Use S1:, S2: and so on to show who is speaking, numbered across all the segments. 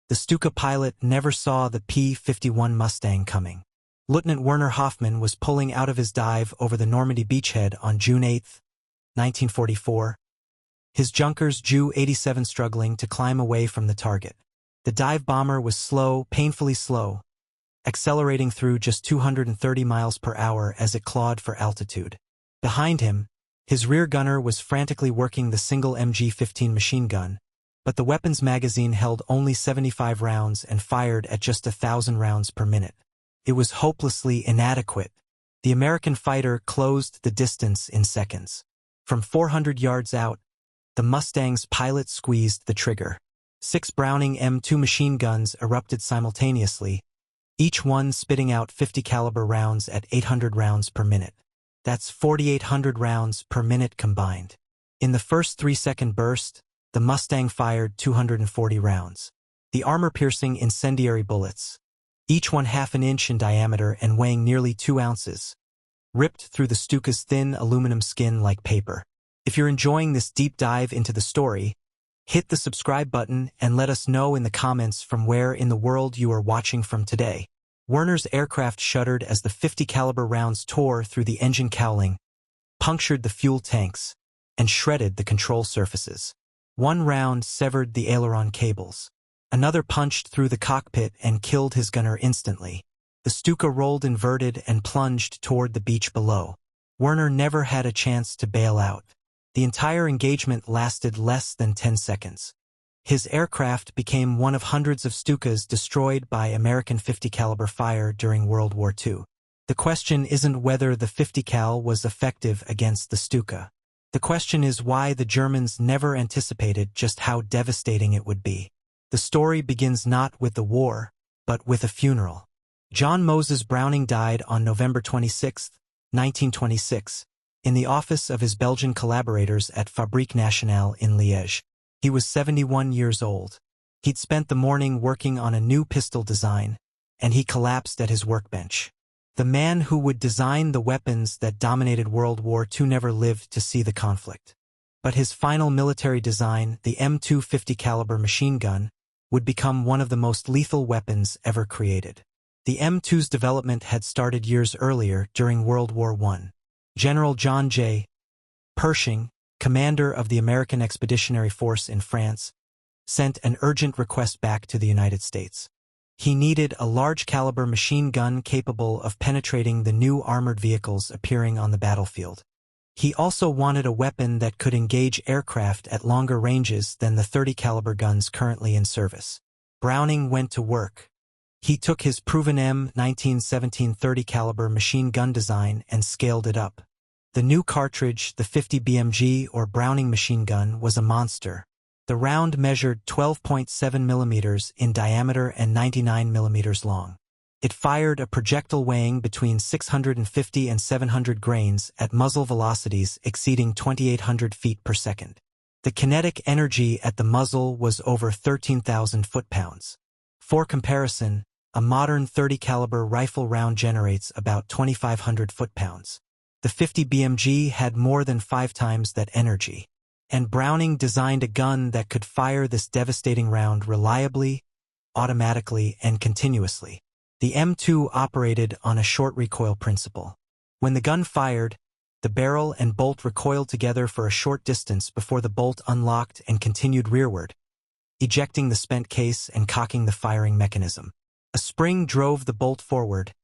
S1: The Stuka pilot never saw the P-51 Mustang coming. Lieutenant Werner Hoffman was pulling out of his dive over the Normandy beachhead on June 8, 1944. His Junkers Ju-87 struggling to climb away from the target. The dive bomber was slow, painfully slow, accelerating through just 230 miles per hour as it clawed for altitude. Behind him, his rear gunner was frantically working the single MG-15 machine gun, but the weapon's magazine held only 75 rounds and fired at just 1,000 rounds per minute. It was hopelessly inadequate. The American fighter closed the distance in seconds. From 400 yards out, the Mustang's pilot squeezed the trigger. 6 Browning M2 machine guns erupted simultaneously, each one spitting out 50 caliber rounds at 800 rounds per minute. That's 4,800 rounds per minute combined. In the first 3-second burst, the Mustang fired 240 rounds. The armor-piercing incendiary bullets, each one half an inch in diameter and weighing nearly 2 ounces, ripped through the Stuka's thin aluminum skin like paper. If you're enjoying this deep dive into the story, hit the subscribe button and let us know in the comments from where in the world you are watching from today. Werner's aircraft shuddered as the 50 caliber rounds tore through the engine cowling, punctured the fuel tanks, and shredded the control surfaces. One round severed the aileron cables. Another punched through the cockpit and killed his gunner instantly. The Stuka rolled inverted and plunged toward the beach below. Werner never had a chance to bail out. The entire engagement lasted less than 10 seconds. His aircraft became one of hundreds of Stukas destroyed by American 50 caliber fire during World War II. The question isn't whether the 50 cal was effective against the Stuka. The question is why the Germans never anticipated just how devastating it would be. The story begins not with the war, but with a funeral. John Moses Browning died on November 26, 1926. In the office of his Belgian collaborators at Fabrique Nationale in Liège. He was 71 years old. He'd spent the morning working on a new pistol design, and he collapsed at his workbench. The man who would design the weapons that dominated World War II never lived to see the conflict. But his final military design, the M2 50 caliber machine gun, would become one of the most lethal weapons ever created. The M2's development had started years earlier during World War I. General John J. Pershing, commander of the American Expeditionary Force in France, sent an urgent request back to the United States. He needed a large-caliber machine gun capable of penetrating the new armored vehicles appearing on the battlefield. He also wanted a weapon that could engage aircraft at longer ranges than the 30 caliber guns currently in service. Browning went to work. He took his proven M1917 30 caliber machine gun design and scaled it up. The new cartridge, the 50 BMG or Browning machine gun, was a monster. The round measured 12.7 millimeters in diameter and 99 millimeters long. It fired a projectile weighing between 650 and 700 grains at muzzle velocities exceeding 2,800 feet per second. The kinetic energy at the muzzle was over 13,000 foot-pounds. For comparison, a modern 30 caliber rifle round generates about 2,500 foot-pounds. The 50 BMG had more than 5 times that energy. And Browning designed a gun that could fire this devastating round reliably, automatically, and continuously. The M2 operated on a short recoil principle. When the gun fired, the barrel and bolt recoiled together for a short distance before the bolt unlocked and continued rearward, ejecting the spent case and cocking the firing mechanism. A spring drove the bolt forward,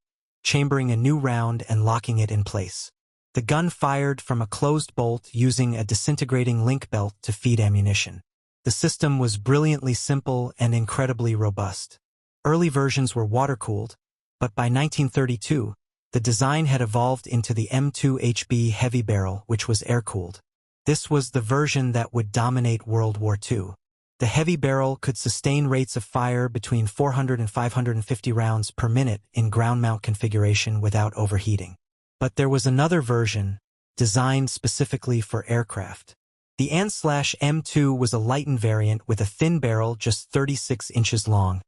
S1: chambering a new round and locking it in place. The gun fired from a closed bolt using a disintegrating link belt to feed ammunition. The system was brilliantly simple and incredibly robust. Early versions were water-cooled, but by 1932, the design had evolved into the M2HB heavy barrel, which was air-cooled. This was the version that would dominate World War II. The heavy barrel could sustain rates of fire between 400 and 550 rounds per minute in ground-mount configuration without overheating. But there was another version, designed specifically for aircraft. The AN/M2 was a lightened variant with a thin barrel just 36 inches long,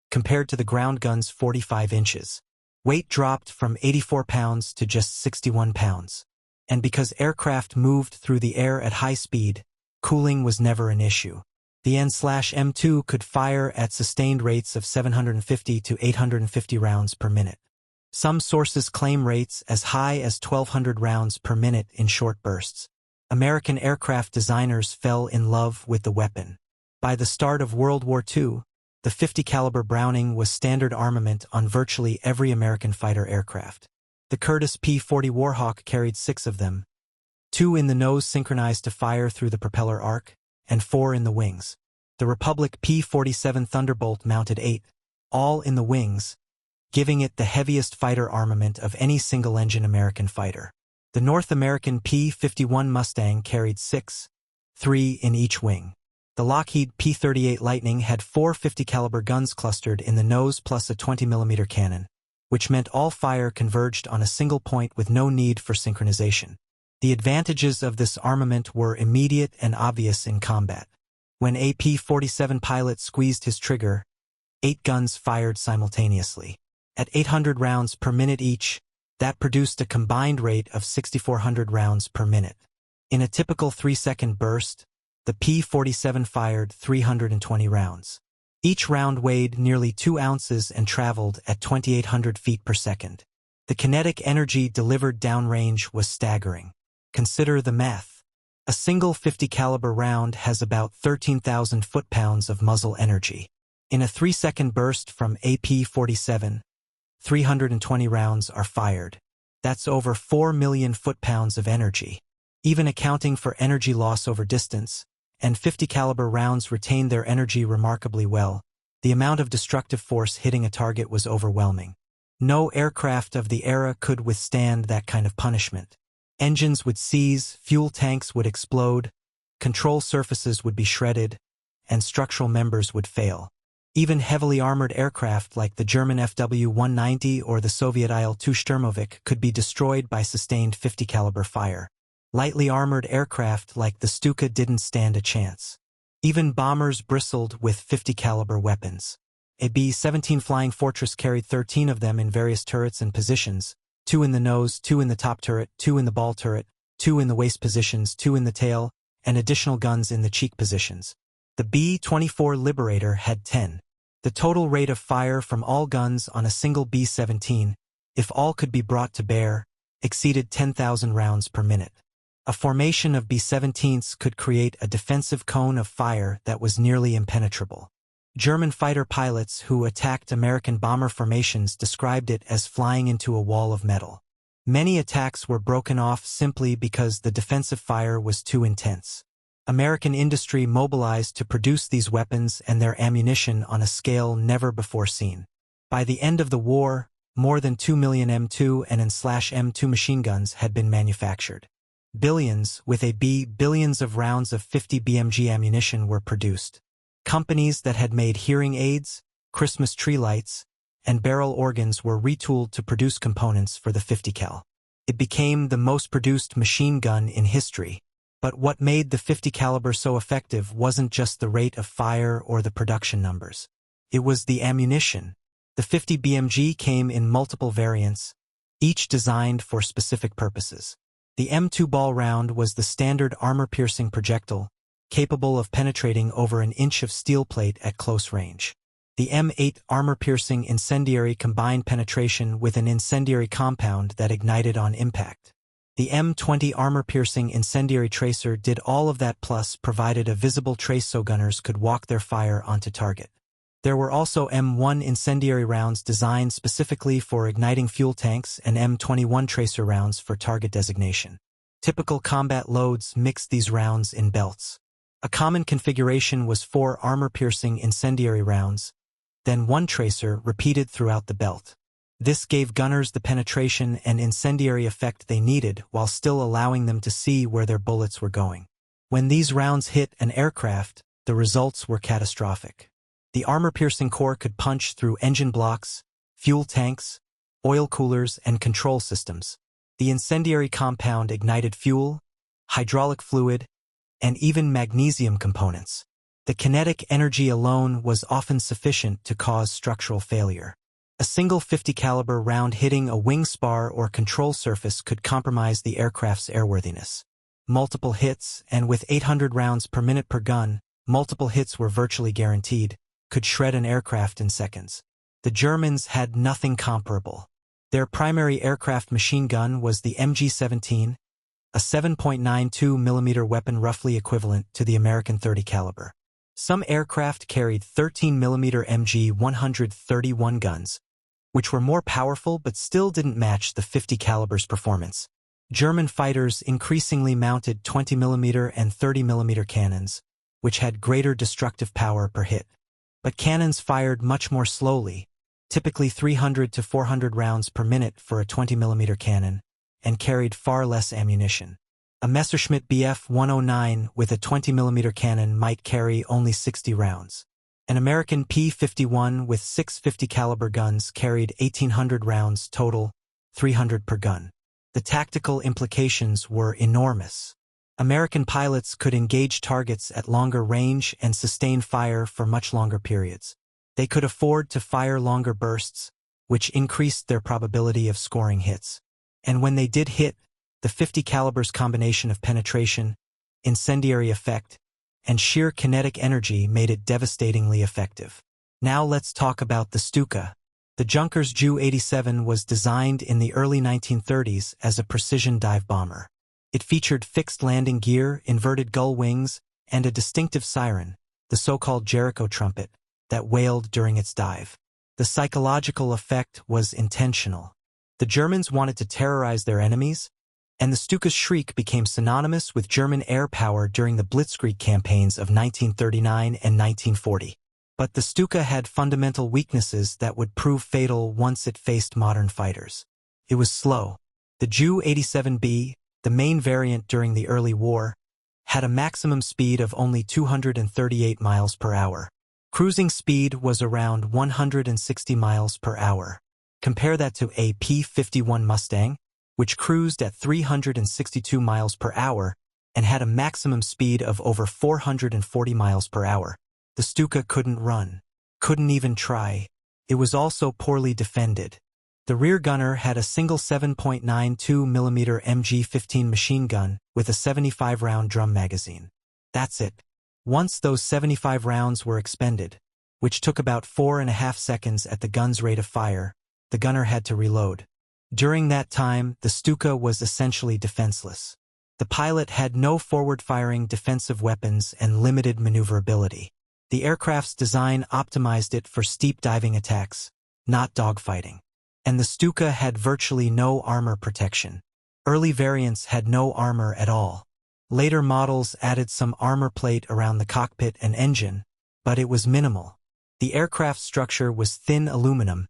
S1: compared to the ground gun's 45 inches. Weight dropped from 84 pounds to just 61 pounds. And because aircraft moved through the air at high speed, cooling was never an issue. The N/M2 could fire at sustained rates of 750 to 850 rounds per minute. Some sources claim rates as high as 1,200 rounds per minute in short bursts. American aircraft designers fell in love with the weapon. By the start of World War II, the .50 caliber Browning was standard armament on virtually every American fighter aircraft. The Curtiss P-40 Warhawk carried 6 of them, 2 in the nose synchronized to fire through the propeller arc, and 4 in the wings. The Republic P-47 Thunderbolt mounted 8, all in the wings, giving it the heaviest fighter armament of any single-engine American fighter. The North American P-51 Mustang carried 6, 3 in each wing. The Lockheed P-38 Lightning had 4 .50 caliber guns clustered in the nose plus a 20mm cannon, which meant all fire converged on a single point with no need for synchronization. The advantages of this armament were immediate and obvious in combat. When a P-47 pilot squeezed his trigger, 8 guns fired simultaneously. At 800 rounds per minute each, that produced a combined rate of 6,400 rounds per minute. In a typical 3-second burst, the P-47 fired 320 rounds. Each round weighed nearly 2 ounces and traveled at 2,800 feet per second. The kinetic energy delivered downrange was staggering. Consider the math. A single .50 caliber round has about 13,000 foot-pounds of muzzle energy. In a 3-second burst from a P-47, 320 rounds are fired. That's over 4 million foot-pounds of energy. Even accounting for energy loss over distance, and .50 caliber rounds retain their energy remarkably well, the amount of destructive force hitting a target was overwhelming. No aircraft of the era could withstand that kind of punishment. Engines would seize, fuel tanks would explode, control surfaces would be shredded, and structural members would fail. Even heavily armored aircraft like the German FW-190 or the Soviet Il-2 Sturmovik could be destroyed by sustained .50 caliber fire. Lightly armored aircraft like the Stuka didn't stand a chance. Even bombers bristled with .50 caliber weapons. A B-17 Flying Fortress carried 13 of them in various turrets and positions, 2 in the nose, 2 in the top turret, 2 in the ball turret, 2 in the waist positions, 2 in the tail, and additional guns in the cheek positions. The B-24 Liberator had 10. The total rate of fire from all guns on a single B-17, if all could be brought to bear, exceeded 10,000 rounds per minute. A formation of B-17s could create a defensive cone of fire that was nearly impenetrable. German fighter pilots who attacked American bomber formations described it as flying into a wall of metal. Many attacks were broken off simply because the defensive fire was too intense. American industry mobilized to produce these weapons and their ammunition on a scale never before seen. By the end of the war, more than 2 million M2 and N/M2 machine guns had been manufactured. Billions, with a B, billions of rounds of 50 BMG ammunition were produced. Companies that had made hearing aids, Christmas tree lights, and barrel organs were retooled to produce components for the .50 cal. It became the most produced machine gun in history. But what made the .50 caliber so effective wasn't just the rate of fire or the production numbers. It was the ammunition. The .50 BMG came in multiple variants, each designed for specific purposes. The M2 ball round was the standard armor-piercing projectile, capable of penetrating over an inch of steel plate at close range. The M8 armor-piercing incendiary combined penetration with an incendiary compound that ignited on impact. The M20 armor-piercing incendiary tracer did all of that plus provided a visible trace so gunners could walk their fire onto target. There were also M1 incendiary rounds designed specifically for igniting fuel tanks and M21 tracer rounds for target designation. Typical combat loads mixed these rounds in belts. A common configuration was 4 armor-piercing incendiary rounds, then 1 tracer repeated throughout the belt. This gave gunners the penetration and incendiary effect they needed while still allowing them to see where their bullets were going. When these rounds hit an aircraft, the results were catastrophic. The armor-piercing core could punch through engine blocks, fuel tanks, oil coolers, and control systems. The incendiary compound ignited fuel, hydraulic fluid, and even magnesium components. The kinetic energy alone was often sufficient to cause structural failure. A single .50 caliber round hitting a wing spar or control surface could compromise the aircraft's airworthiness. Multiple hits, and with 800 rounds per minute per gun, multiple hits were virtually guaranteed, could shred an aircraft in seconds. The Germans had nothing comparable. Their primary aircraft machine gun was the MG-17, a 7.92 mm weapon roughly equivalent to the American .30 caliber. Some aircraft carried 13 mm MG-131 guns, which were more powerful but still didn't match the .50 caliber's performance. German fighters increasingly mounted 20 mm and 30 mm cannons, which had greater destructive power per hit. But cannons fired much more slowly, typically 300 to 400 rounds per minute for a 20 mm cannon, and carried far less ammunition. A Messerschmitt Bf 109 with a 20 mm cannon might carry only 60 rounds. An American P-51 with 650 caliber guns carried 1,800 rounds total, 300 per gun. The tactical implications were enormous. American pilots could engage targets at longer range and sustain fire for much longer periods. They could afford to fire longer bursts, which increased their probability of scoring hits. And when they did hit, the .50 caliber's combination of penetration, incendiary effect, and sheer kinetic energy made it devastatingly effective. Now let's talk about the Stuka. The Junkers Ju-87 was designed in the early 1930s as a precision dive bomber. It featured fixed landing gear, inverted gull wings, and a distinctive siren, the so-called Jericho trumpet, that wailed during its dive. The psychological effect was intentional. The Germans wanted to terrorize their enemies, and the Stuka's shriek became synonymous with German air power during the Blitzkrieg campaigns of 1939 and 1940. But the Stuka had fundamental weaknesses that would prove fatal once it faced modern fighters. It was slow. The Ju-87B, the main variant during the early war, had a maximum speed of only 238 miles per hour. Cruising speed was around 160 miles per hour. Compare that to a P-51 Mustang, which cruised at 362 miles per hour and had a maximum speed of over 440 miles per hour. The Stuka couldn't run, couldn't even try. It was also poorly defended. The rear gunner had a single 7.92 mm MG-15 machine gun with a 75-round drum magazine. That's it. Once those 75 rounds were expended, which took about 4.5 seconds at the gun's rate of fire, the gunner had to reload. During that time, the Stuka was essentially defenseless. The pilot had no forward-firing defensive weapons and limited maneuverability. The aircraft's design optimized it for steep diving attacks, not dogfighting. And the Stuka had virtually no armor protection. Early variants had no armor at all. Later models added some armor plate around the cockpit and engine, but it was minimal. The aircraft structure was thin aluminum,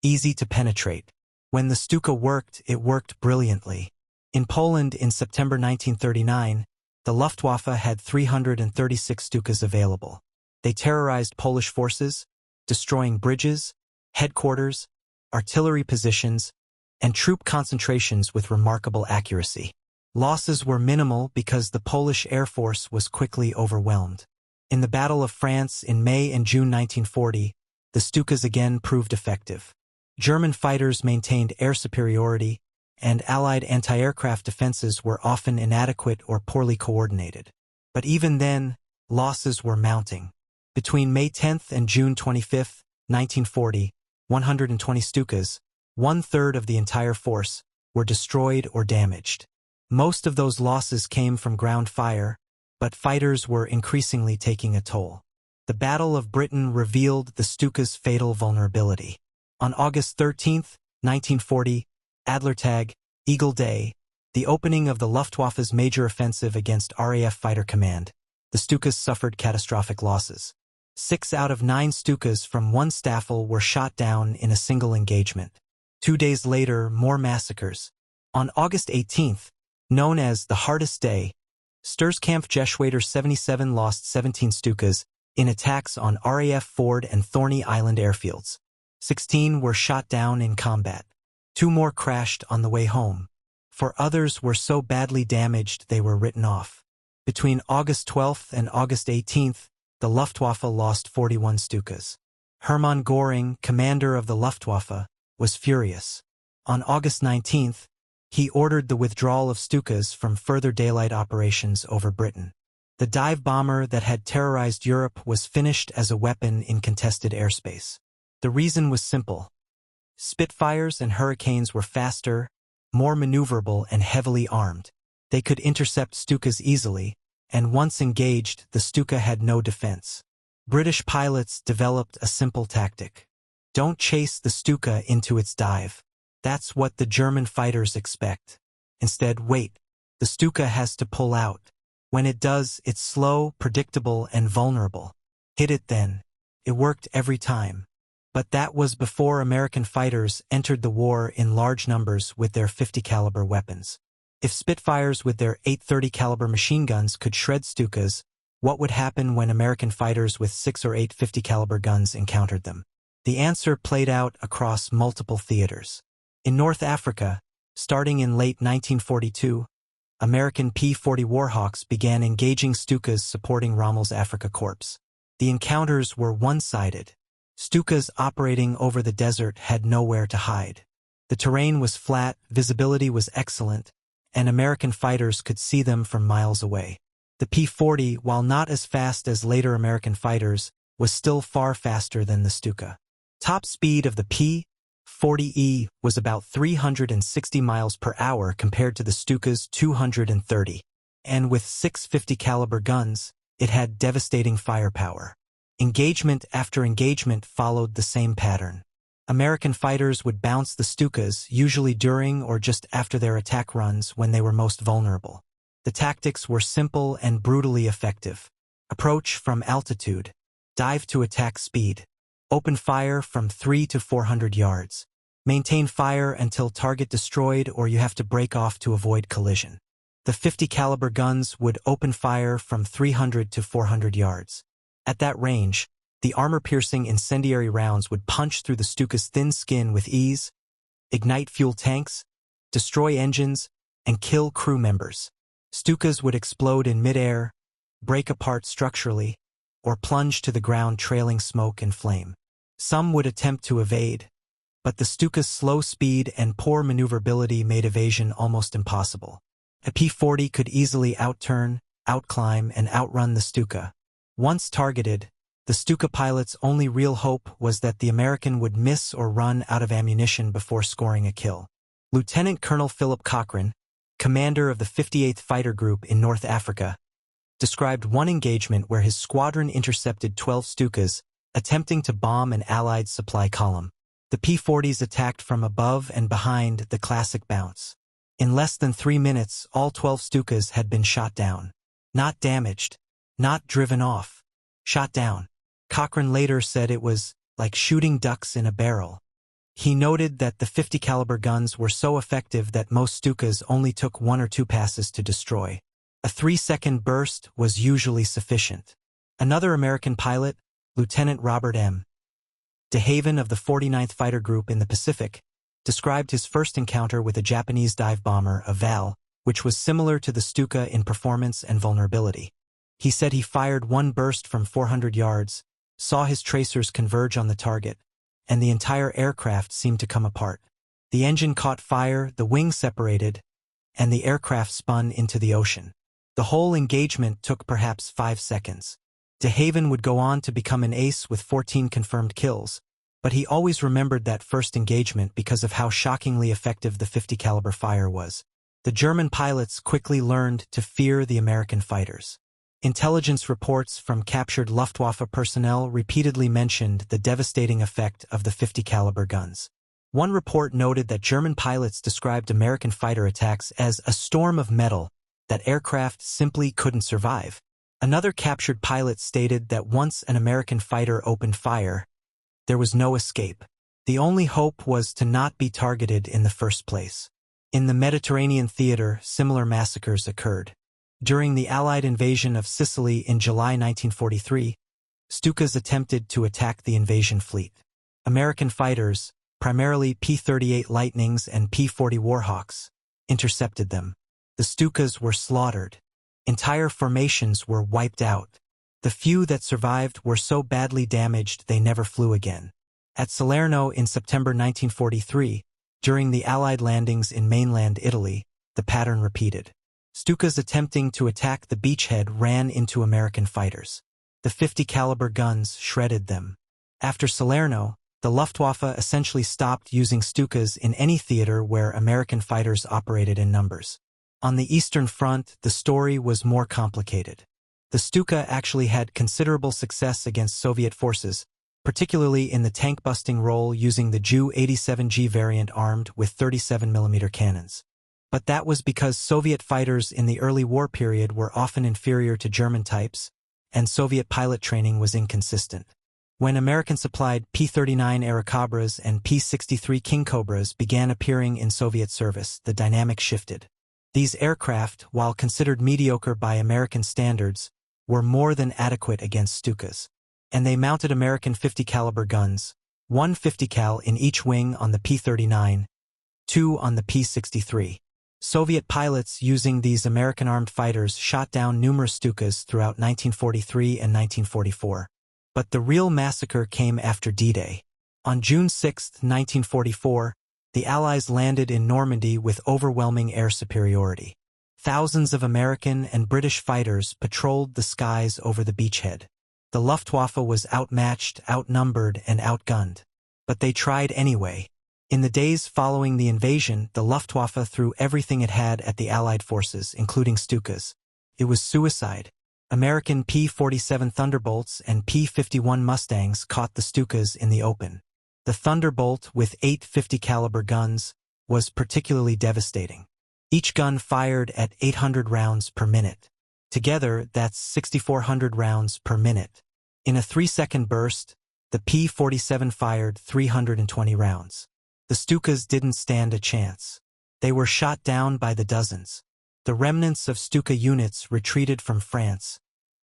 S1: easy to penetrate. When the Stuka worked, it worked brilliantly. In Poland in September 1939, the Luftwaffe had 336 Stukas available. They terrorized Polish forces, destroying bridges, headquarters, artillery positions, and troop concentrations with remarkable accuracy. Losses were minimal because the Polish Air Force was quickly overwhelmed. In the Battle of France in May and June 1940, the Stukas again proved effective. German fighters maintained air superiority, and Allied anti-aircraft defenses were often inadequate or poorly coordinated. But even then, losses were mounting. Between May 10 and June 25, 1940, 120 Stukas, one-third of the entire force, were destroyed or damaged. Most of those losses came from ground fire, but fighters were increasingly taking a toll. The Battle of Britain revealed the Stuka's fatal vulnerability. On August 13, 1940, Adlertag, Eagle Day, the opening of the Luftwaffe's major offensive against RAF Fighter Command, the Stukas suffered catastrophic losses. 6 out of 9 Stukas from one staffel were shot down in a single engagement. 2 days later, more massacres. On August 18th, known as the hardest day, Sturzkampf Geschwader 77 lost 17 Stukas in attacks on RAF Ford and Thorney Island airfields. 16 were shot down in combat. 2 more crashed on the way home. 4 others were so badly damaged they were written off. Between August 12th and August 18th, the Luftwaffe lost 41 Stukas. Hermann Göring, commander of the Luftwaffe, was furious. On August 19th, he ordered the withdrawal of Stukas from further daylight operations over Britain. The dive bomber that had terrorized Europe was finished as a weapon in contested airspace. The reason was simple. Spitfires and Hurricanes were faster, more maneuverable, and heavily armed. They could intercept Stukas easily, and once engaged, the Stuka had no defense. British pilots developed a simple tactic. Don't chase the Stuka into its dive. That's what the German fighters expect. Instead, wait. The Stuka has to pull out. When it does, it's slow, predictable, and vulnerable. Hit it then. It worked every time. But that was before American fighters entered the war in large numbers with their .50 caliber weapons. If Spitfires with their .830 caliber machine guns could shred Stukas, what would happen when American fighters with 6 or 8 .50 caliber guns encountered them? The answer played out across multiple theaters. In North Africa, starting in late 1942, American P-40 Warhawks began engaging Stukas supporting Rommel's Afrika Korps. The encounters were one-sided. Stukas operating over the desert had nowhere to hide. The terrain was flat, visibility was excellent, and American fighters could see them from miles away. The P-40, while not as fast as later American fighters, was still far faster than the Stuka. Top speed of the P-40E was about 360 miles per hour compared to the Stuka's 230, and with 650 caliber guns, it had devastating firepower. Engagement after engagement followed the same pattern. American fighters would bounce the Stukas, usually during or just after their attack runs when they were most vulnerable. The tactics were simple and brutally effective. Approach from altitude. Dive to attack speed. Open fire from 300 to 400 yards. Maintain fire until target destroyed or you have to break off to avoid collision. The .50 caliber guns would open fire from 300 to 400 yards. At that range, the armor-piercing incendiary rounds would punch through the Stuka's thin skin with ease, ignite fuel tanks, destroy engines, and kill crew members. Stukas would explode in midair, break apart structurally, or plunge to the ground trailing smoke and flame. Some would attempt to evade, but the Stuka's slow speed and poor maneuverability made evasion almost impossible. A P-40 could easily outturn, outclimb, and outrun the Stuka. Once targeted, the Stuka pilot's only real hope was that the American would miss or run out of ammunition before scoring a kill. Lieutenant Colonel Philip Cochrane, commander of the 58th Fighter Group in North Africa, described one engagement where his squadron intercepted 12 Stukas, attempting to bomb an Allied supply column. The P-40s attacked from above and behind, the classic bounce. In less than 3 minutes, all 12 Stukas had been shot down. Not damaged. Not driven off. Shot down. Cochrane later said it was like shooting ducks in a barrel. He noted that the .50 caliber guns were so effective that most Stukas only took 1 or 2 passes to destroy. A 3-second burst was usually sufficient. Another American pilot, Lieutenant Robert M. DeHaven of the 49th Fighter Group in the Pacific, described his first encounter with a Japanese dive bomber, a Val, which was similar to the Stuka in performance and vulnerability. He said he fired one burst from 400 yards, saw his tracers converge on the target, and the entire aircraft seemed to come apart. The engine caught fire, the wings separated, and the aircraft spun into the ocean. The whole engagement took perhaps 5 seconds. DeHaven would go on to become an ace with 14 confirmed kills, but he always remembered that first engagement because of how shockingly effective the .50 caliber fire was. The German pilots quickly learned to fear the American fighters. Intelligence reports from captured Luftwaffe personnel repeatedly mentioned the devastating effect of the .50 caliber guns. One report noted that German pilots described American fighter attacks as a storm of metal that aircraft simply couldn't survive. Another captured pilot stated that once an American fighter opened fire, there was no escape. The only hope was to not be targeted in the first place. In the Mediterranean theater, similar massacres occurred. During the Allied invasion of Sicily in July 1943, Stukas attempted to attack the invasion fleet. American fighters, primarily P-38 Lightnings and P-40 Warhawks, intercepted them. The Stukas were slaughtered. Entire formations were wiped out. The few that survived were so badly damaged they never flew again. At Salerno in September 1943, during the Allied landings in mainland Italy, the pattern repeated. Stukas attempting to attack the beachhead ran into American fighters. The 50 caliber guns shredded them. After Salerno, the Luftwaffe essentially stopped using Stukas in any theater where American fighters operated in numbers. On the Eastern Front, the story was more complicated. The Stuka actually had considerable success against Soviet forces, particularly in the tank-busting role using the Ju-87G variant armed with 37mm cannons. But that was because Soviet fighters in the early war period were often inferior to German types, and Soviet pilot training was inconsistent. When American-supplied P-39 Airacobras and P-63 King Cobras began appearing in Soviet service, the dynamic shifted. These aircraft, while considered mediocre by American standards, were more than adequate against Stukas, and they mounted American 50 caliber guns, 1 50 cal in each wing on the P-39, 2 on the P-63. Soviet pilots using these American armed fighters shot down numerous Stukas throughout 1943 and 1944. But the real massacre came after D-Day. On June 6, 1944, the Allies landed in Normandy with overwhelming air superiority. Thousands of American and British fighters patrolled the skies over the beachhead. The Luftwaffe was outmatched, outnumbered, and outgunned. But they tried anyway. In the days following the invasion, the Luftwaffe threw everything it had at the Allied forces, including Stukas. It was suicide. American P-47 Thunderbolts and P-51 Mustangs caught the Stukas in the open. The Thunderbolt, with 8 50 caliber guns, was particularly devastating. Each gun fired at 800 rounds per minute. Together, that's 6,400 rounds per minute. In a 3-second burst, the P-47 fired 320 rounds. The Stukas didn't stand a chance. They were shot down by the dozens. The remnants of Stuka units retreated from France,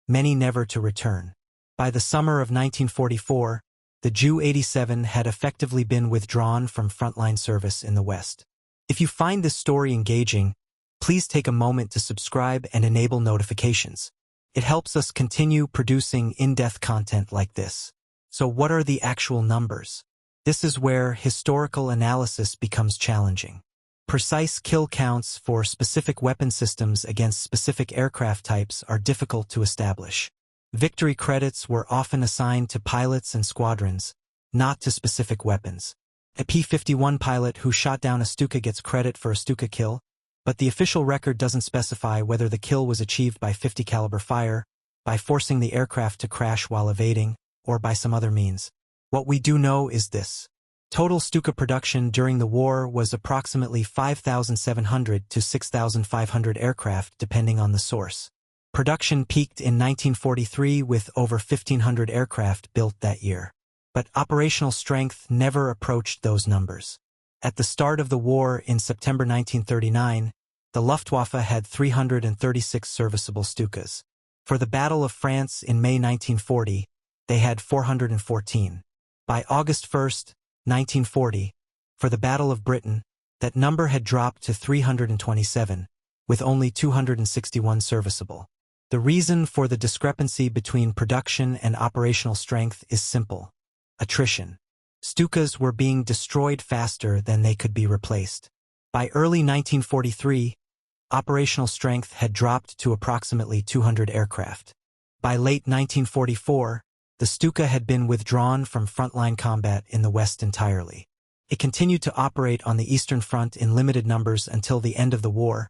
S1: many never to return. By the summer of 1944, the Ju-87 had effectively been withdrawn from frontline service in the West. If you find this story engaging, please take a moment to subscribe and enable notifications. It helps us continue producing in-depth content like this. So what are the actual numbers? This is where historical analysis becomes challenging. Precise kill counts for specific weapon systems against specific aircraft types are difficult to establish. Victory credits were often assigned to pilots and squadrons, not to specific weapons. A P-51 pilot who shot down a Stuka gets credit for a Stuka kill, but the official record doesn't specify whether the kill was achieved by 50 caliber fire, by forcing the aircraft to crash while evading, or by some other means. What we do know is this. Total Stuka production during the war was approximately 5,700 to 6,500 aircraft depending on the source. Production peaked in 1943 with over 1,500 aircraft built that year. But operational strength never approached those numbers. At the start of the war in September 1939, the Luftwaffe had 336 serviceable Stukas. For the Battle of France in May 1940, they had 414. By August 1, 1940, for the Battle of Britain, that number had dropped to 327, with only 261 serviceable. The reason for the discrepancy between production and operational strength is simple: attrition. Stukas were being destroyed faster than they could be replaced. By early 1943, operational strength had dropped to approximately 200 aircraft. By late 1944, the Stuka had been withdrawn from frontline combat in the West entirely. It continued to operate on the Eastern Front in limited numbers until the end of the war,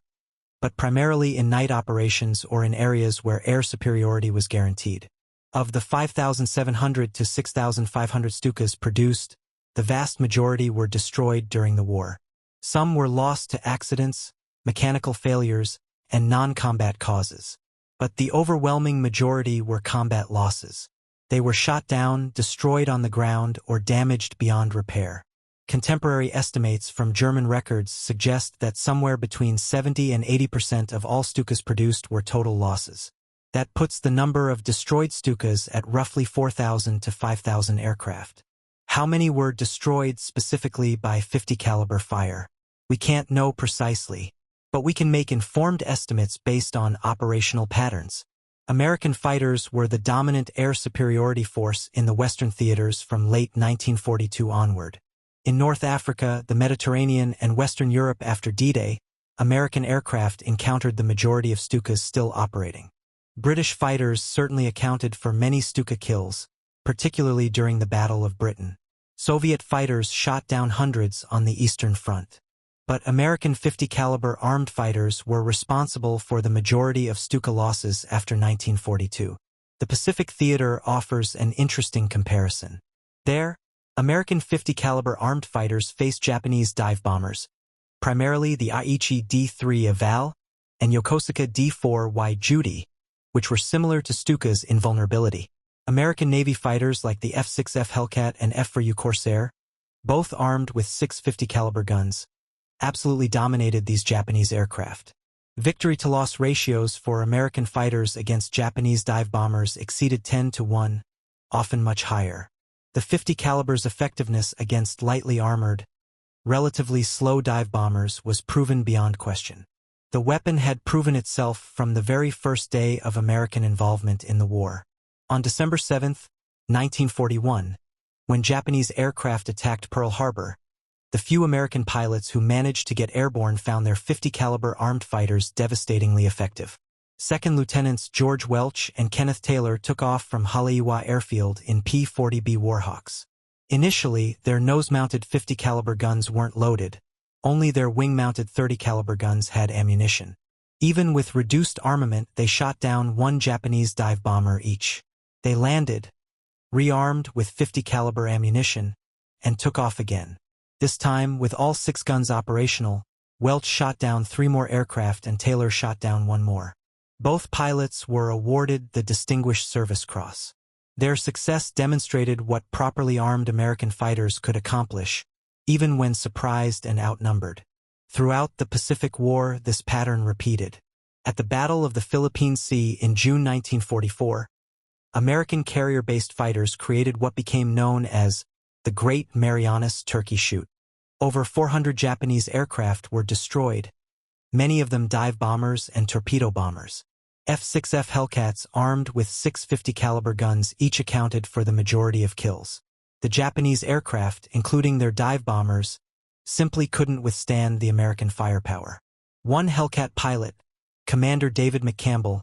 S1: but primarily in night operations or in areas where air superiority was guaranteed. Of the 5,700 to 6,500 Stukas produced, the vast majority were destroyed during the war. Some were lost to accidents, mechanical failures, and non-combat causes. But the overwhelming majority were combat losses. They were shot down, destroyed on the ground, or damaged beyond repair. Contemporary estimates from German records suggest that somewhere between 70 and 80% of all Stukas produced were total losses. That puts the number of destroyed Stukas at roughly 4,000 to 5,000 aircraft. How many were destroyed specifically by 50 caliber fire? We can't know precisely, but we can make informed estimates based on operational patterns. American fighters were the dominant air superiority force in the Western theaters from late 1942 onward. In North Africa, the Mediterranean, and Western Europe after D-Day, American aircraft encountered the majority of Stukas still operating. British fighters certainly accounted for many Stuka kills, particularly during the Battle of Britain. Soviet fighters shot down hundreds on the Eastern Front. But American 50 caliber armed fighters were responsible for the majority of Stuka losses after 1942. The Pacific Theater offers an interesting comparison. There, American 50 caliber armed fighters faced Japanese dive bombers, primarily the Aichi D-3 Aval and Yokosuka D-4Y Judy, which were similar to Stuka's in vulnerability. American Navy fighters like the F-6F Hellcat and F-4U Corsair, both armed with 650 caliber guns, absolutely dominated these Japanese aircraft. Victory-to-loss ratios for American fighters against Japanese dive bombers exceeded 10-1, often much higher. The 50 caliber's effectiveness against lightly armored, relatively slow dive bombers was proven beyond question. The weapon had proven itself from the very first day of American involvement in the war. On December 7, 1941, when Japanese aircraft attacked Pearl Harbor, the few American pilots who managed to get airborne found their 50 caliber armed fighters devastatingly effective. Second Lieutenants George Welch and Kenneth Taylor took off from Haleiwa Airfield in P-40B Warhawks. Initially, their nose-mounted 50 caliber guns weren't loaded. Only their wing-mounted 30 caliber guns had ammunition. Even with reduced armament, they shot down one Japanese dive bomber each. They landed, rearmed with 50 caliber ammunition, and took off again. This time, with all 6 guns operational, Welch shot down 3 more aircraft and Taylor shot down 1 more. Both pilots were awarded the Distinguished Service Cross. Their success demonstrated what properly armed American fighters could accomplish, even when surprised and outnumbered. Throughout the Pacific War, this pattern repeated. At the Battle of the Philippine Sea in June 1944, American carrier-based fighters created what became known as the Great Marianas Turkey Shoot. Over 400 Japanese aircraft were destroyed, many of them dive bombers and torpedo bombers. F-6F Hellcats armed with 650 caliber guns each accounted for the majority of kills. The Japanese aircraft, including their dive bombers, simply couldn't withstand the American firepower. One Hellcat pilot, Commander David McCampbell,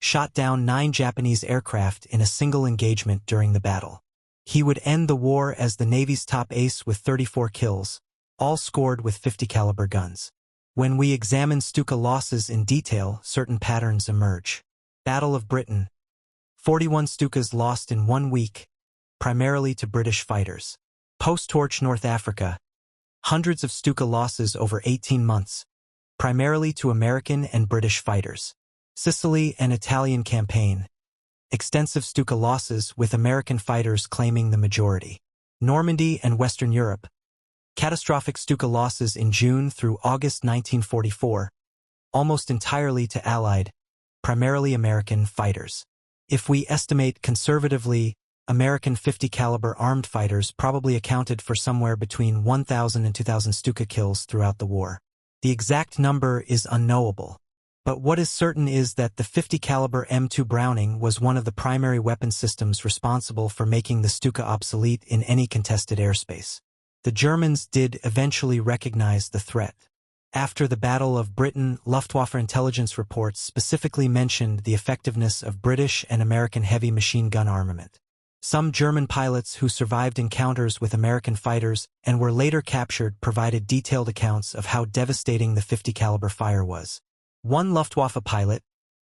S1: shot down 9 Japanese aircraft in a single engagement during the battle. He would end the war as the Navy's top ace with 34 kills, all scored with 50 caliber guns. When we examine Stuka losses in detail, certain patterns emerge. Battle of Britain. 41 Stukas lost in 1 week, primarily to British fighters. Post-Torch North Africa. Hundreds of Stuka losses over 18 months, primarily to American and British fighters. Sicily and Italian campaign. Extensive Stuka losses with American fighters claiming the majority. Normandy and Western Europe. Catastrophic Stuka losses in June through August 1944, almost entirely to Allied, primarily American fighters. If we estimate conservatively, American 50 caliber armed fighters probably accounted for somewhere between 1,000 and 2,000 Stuka kills throughout the war. The exact number is unknowable. But what is certain is that the 50 caliber M2 Browning was one of the primary weapon systems responsible for making the Stuka obsolete in any contested airspace. The Germans did eventually recognize the threat. After the Battle of Britain, Luftwaffe intelligence reports specifically mentioned the effectiveness of British and American heavy machine gun armament. Some German pilots who survived encounters with American fighters and were later captured provided detailed accounts of how devastating the 50 caliber fire was. One Luftwaffe pilot,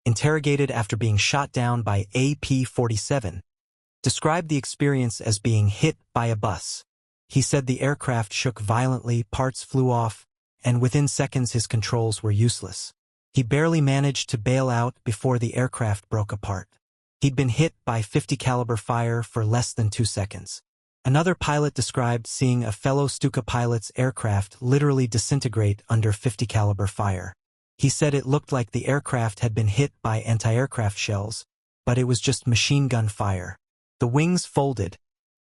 S1: interrogated after being shot down by a P-47, described the experience as being hit by a bus. He said the aircraft shook violently, parts flew off, and within seconds his controls were useless. He barely managed to bail out before the aircraft broke apart. He'd been hit by 50 caliber fire for less than 2 seconds. Another pilot described seeing a fellow Stuka pilot's aircraft literally disintegrate under 50 caliber fire. He said it looked like the aircraft had been hit by anti-aircraft shells, but it was just machine gun fire. The wings folded,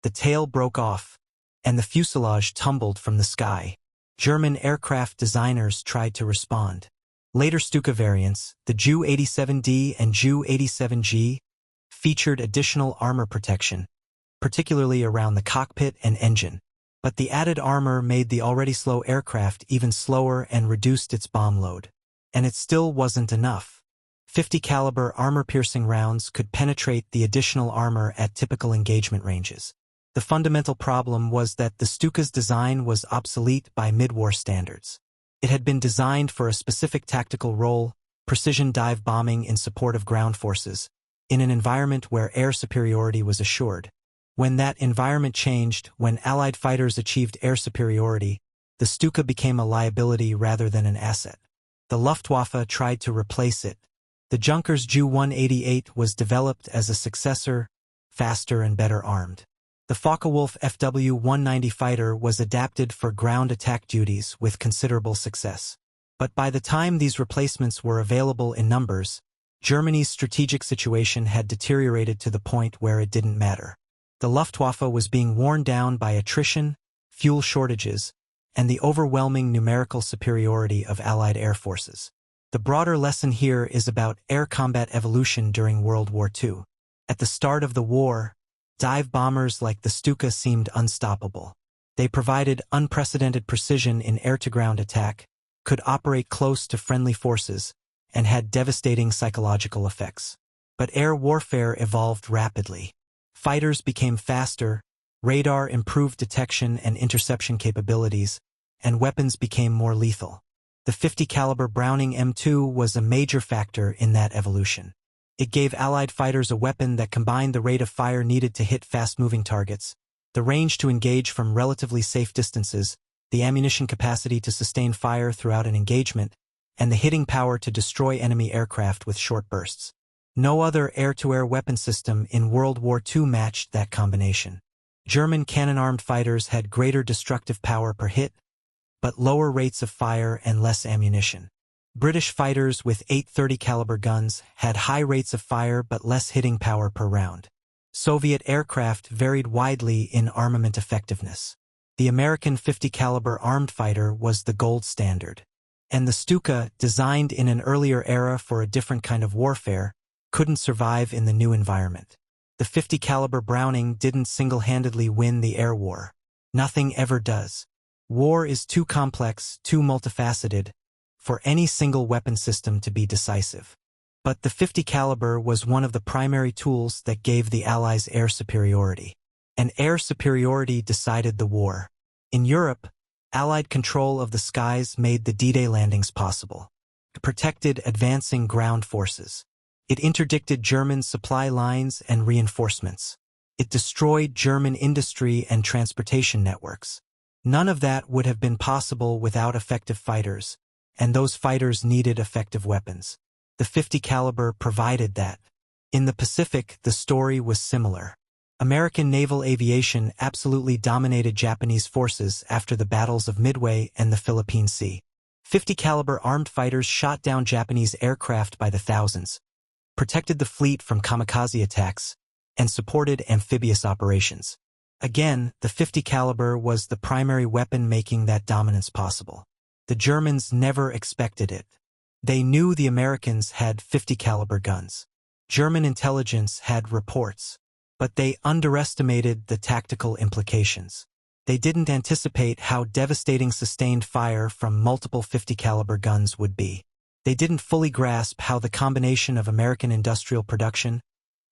S1: the tail broke off, and the fuselage tumbled from the sky. German aircraft designers tried to respond. Later Stuka variants, the Ju-87D and Ju-87G, featured additional armor protection, particularly around the cockpit and engine. But the added armor made the already slow aircraft even slower and reduced its bomb load. And it still wasn't enough. 50 caliber armor-piercing rounds could penetrate the additional armor at typical engagement ranges. The fundamental problem was that the Stuka's design was obsolete by mid-war standards. It had been designed for a specific tactical role, precision dive bombing in support of ground forces, in an environment where air superiority was assured. When that environment changed, when Allied fighters achieved air superiority, the Stuka became a liability rather than an asset. The Luftwaffe tried to replace it. The Junkers Ju-188 was developed as a successor, faster and better armed. The Focke-Wulf FW-190 fighter was adapted for ground attack duties with considerable success. But by the time these replacements were available in numbers, Germany's strategic situation had deteriorated to the point where it didn't matter. The Luftwaffe was being worn down by attrition, fuel shortages, and the overwhelming numerical superiority of Allied air forces. The broader lesson here is about air combat evolution during World War II. At the start of the war, dive bombers like the Stuka seemed unstoppable. They provided unprecedented precision in air-to-ground attack, could operate close to friendly forces, and had devastating psychological effects. But air warfare evolved rapidly. Fighters became faster, radar improved detection and interception capabilities, and weapons became more lethal. The 50 caliber Browning M2 was a major factor in that evolution. It gave Allied fighters a weapon that combined the rate of fire needed to hit fast-moving targets, the range to engage from relatively safe distances, the ammunition capacity to sustain fire throughout an engagement, and the hitting power to destroy enemy aircraft with short bursts. No other air-to-air weapon system in World War II matched that combination. German cannon-armed fighters had greater destructive power per hit, but lower rates of fire and less ammunition. British fighters with 830 caliber guns had high rates of fire but less hitting power per round. Soviet aircraft varied widely in armament effectiveness. The American 50 caliber armed fighter was the gold standard. And the Stuka, designed in an earlier era for a different kind of warfare, couldn't survive in the new environment. The 50 caliber Browning didn't single-handedly win the air war. Nothing ever does. War is too complex, too multifaceted, for any single weapon system to be decisive. But the 50 caliber was one of the primary tools that gave the Allies air superiority. And air superiority decided the war. In Europe, Allied control of the skies made the D-Day landings possible. It protected advancing ground forces. It interdicted German supply lines and reinforcements. It destroyed German industry and transportation networks. None of that would have been possible without effective fighters, and those fighters needed effective weapons. The 50 caliber provided that. In the Pacific, the story was similar. American naval aviation absolutely dominated Japanese forces after the battles of Midway and the Philippine Sea. 50 caliber armed fighters shot down Japanese aircraft by the thousands, protected the fleet from kamikaze attacks, and supported amphibious operations. Again, the 50 caliber was the primary weapon making that dominance possible. The Germans never expected it. They knew the Americans had 50 caliber guns. German intelligence had reports, but they underestimated the tactical implications. They didn't anticipate how devastating sustained fire from multiple 50 caliber guns would be. They didn't fully grasp how the combination of American industrial production,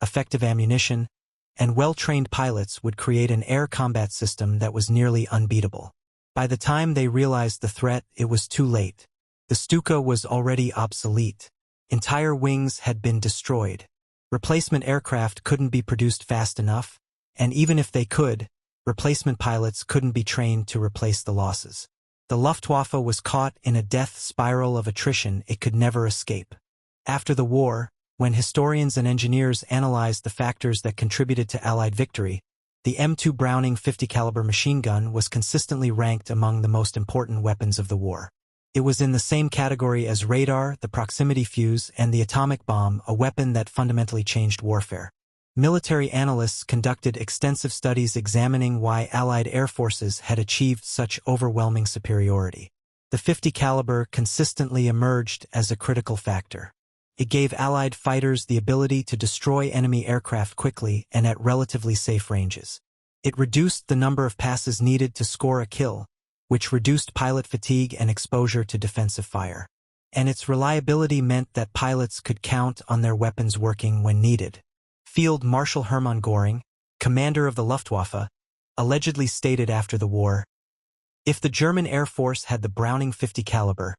S1: effective ammunition, and well-trained pilots would create an air combat system that was nearly unbeatable. By the time they realized the threat, it was too late. The Stuka was already obsolete. Entire wings had been destroyed. Replacement aircraft couldn't be produced fast enough, and even if they could, replacement pilots couldn't be trained to replace the losses. The Luftwaffe was caught in a death spiral of attrition it could never escape. After the war, when historians and engineers analyzed the factors that contributed to Allied victory, the M2 Browning 50 caliber machine gun was consistently ranked among the most important weapons of the war. It was in the same category as radar, the proximity fuse, and the atomic bomb, a weapon that fundamentally changed warfare. Military analysts conducted extensive studies examining why Allied air forces had achieved such overwhelming superiority. The 50 caliber consistently emerged as a critical factor. It gave Allied fighters the ability to destroy enemy aircraft quickly and at relatively safe ranges. It reduced the number of passes needed to score a kill, which reduced pilot fatigue and exposure to defensive fire. And its reliability meant that pilots could count on their weapons working when needed. Field Marshal Hermann Göring, commander of the Luftwaffe, allegedly stated after the war, "If the German Air Force had the Browning 50 caliber,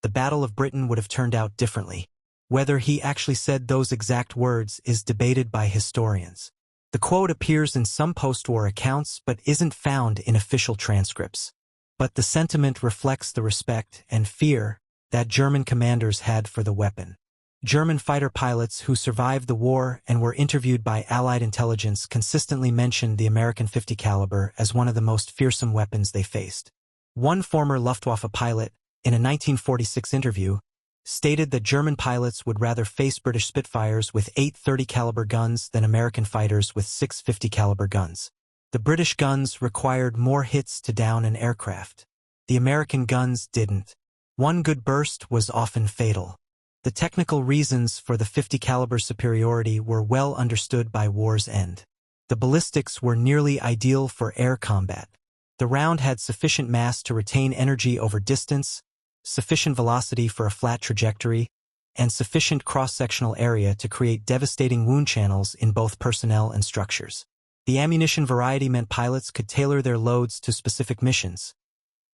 S1: the Battle of Britain would have turned out differently." Whether he actually said those exact words is debated by historians. The quote appears in some post-war accounts but isn't found in official transcripts. But the sentiment reflects the respect and fear that German commanders had for the weapon. German fighter pilots who survived the war and were interviewed by Allied intelligence consistently mentioned the American 50 caliber as one of the most fearsome weapons they faced. One former Luftwaffe pilot, in a 1946 interview, stated that German pilots would rather face British Spitfires with 8 30 caliber guns than American fighters with 6 50 caliber guns. The British guns required more hits to down an aircraft. The American guns didn't. One good burst was often fatal. The technical reasons for the 50 caliber superiority were well understood by war's end. The ballistics were nearly ideal for air combat. The round had sufficient mass to retain energy over distance, sufficient velocity for a flat trajectory, and sufficient cross-sectional area to create devastating wound channels in both personnel and structures. The ammunition variety meant pilots could tailor their loads to specific missions.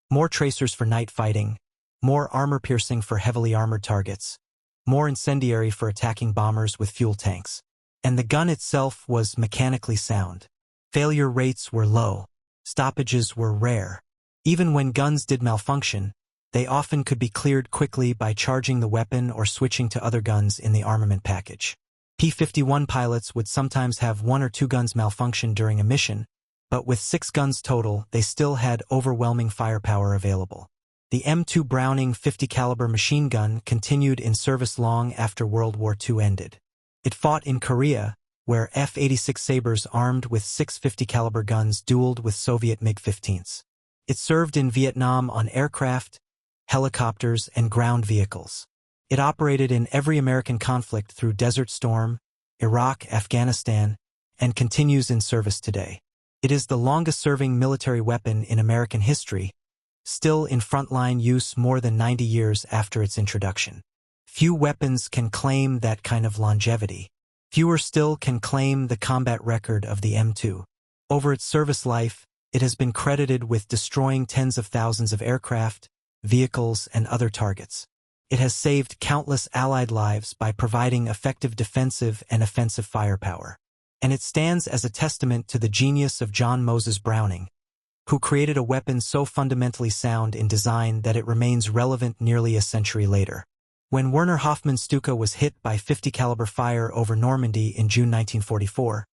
S1: More tracers for night fighting, more armor-piercing for heavily armored targets, more incendiary for attacking bombers with fuel tanks. And the gun itself was mechanically sound. Failure rates were low. Stoppages were rare. Even when guns did malfunction, they often could be cleared quickly by charging the weapon or switching to other guns in the armament package. P-51 pilots would sometimes have 1 or 2 guns malfunction during a mission, but with 6 guns total, they still had overwhelming firepower available. The M2 Browning 50 caliber machine gun continued in service long after World War II ended. It fought in Korea, where F-86 Sabres armed with 6 50 caliber guns dueled with Soviet MiG-15s. It served in Vietnam on aircraft, helicopters, and ground vehicles. It operated in every American conflict through Desert Storm, Iraq, Afghanistan, and continues in service today. It is the longest-serving military weapon in American history, still in frontline use more than 90 years after its introduction. Few weapons can claim that kind of longevity. Fewer still can claim the combat record of the M2. Over its service life, it has been credited with destroying tens of thousands of aircraft, vehicles, and other targets. It has saved countless Allied lives by providing effective defensive and offensive firepower. And it stands as a testament to the genius of John Moses Browning, who created a weapon so fundamentally sound in design that it remains relevant nearly a century later. When Werner Hoffman Stuka was hit by 50 caliber fire over Normandy in June 1944,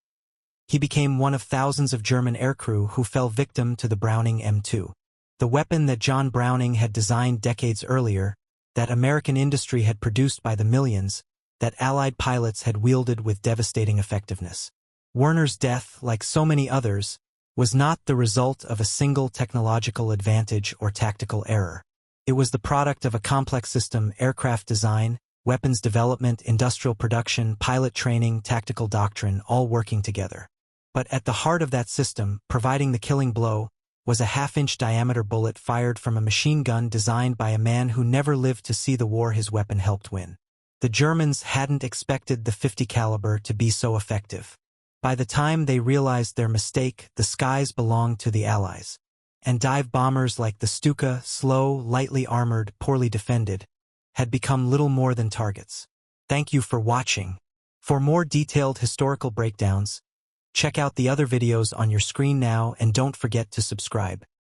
S1: he became one of thousands of German aircrew who fell victim to the Browning M2. The weapon that John Browning had designed decades earlier, that American industry had produced by the millions, that Allied pilots had wielded with devastating effectiveness. Werner's death, like so many others, was not the result of a single technological advantage or tactical error. It was the product of a complex system: aircraft design, weapons development, industrial production, pilot training, tactical doctrine, all working together. But at the heart of that system, providing the killing blow, was a half-inch diameter bullet fired from a machine gun designed by a man who never lived to see the war his weapon helped win. The Germans hadn't expected the 50 caliber to be so effective. By the time they realized their mistake, the skies belonged to the Allies. And dive bombers like the Stuka, slow, lightly armored, poorly defended, had become little more than targets. Thank you for watching. For more detailed historical breakdowns, check out the other videos on your screen now and don't forget to subscribe.